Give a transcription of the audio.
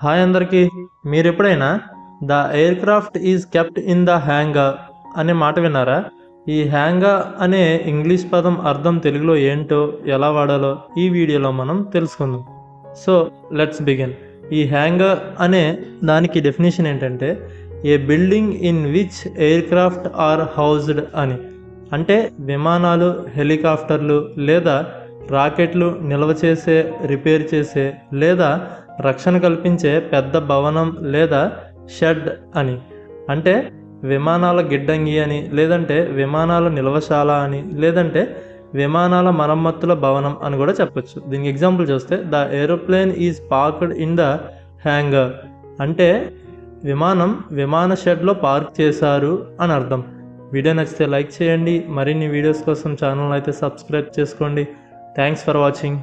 Hi అందరికీ. మీరు ఎప్పుడైనా the air craft is kept in the hanger అనే మాట విన్నారా? ఈ హ్యాంగర్ అనే ఇంగ్లీష్ పదం అర్థం తెలుగులో ఏంటో ఎలా వాడాలో ఈ వీడియోలో మనం తెలుసుకుందాం. So let's begin. ఈ హ్యాంగర్ అనే దానికి డెఫినేషన్ ఏంటంటే a building in which aircraft are housed అని. అంటే విమానాలు, హెలికాప్టర్లు లేదా రాకెట్లు నిల్వ చేసే, రిపేర్ చేసే లేదా రక్షణ కల్పించే పెద్ద భవనం లేదా షెడ్ అని. అంటే విమానాల గిడ్డంగి అని, లేదంటే విమానాల నిల్వశాల అని, లేదంటే విమానాల మరమ్మతుల భవనం అని కూడా చెప్పొచ్చు. దీనికి ఎగ్జాంపుల్ చూస్తే the aeroplane is parked in the hanger అంటే విమాన షెడ్లో పార్క్ చేశారు అని అర్థం. వీడియో నచ్చితే లైక్ చేయండి. మరిన్ని వీడియోస్ కోసం ఛానల్ అయితే సబ్స్క్రైబ్ చేసుకోండి. Thanks for watching.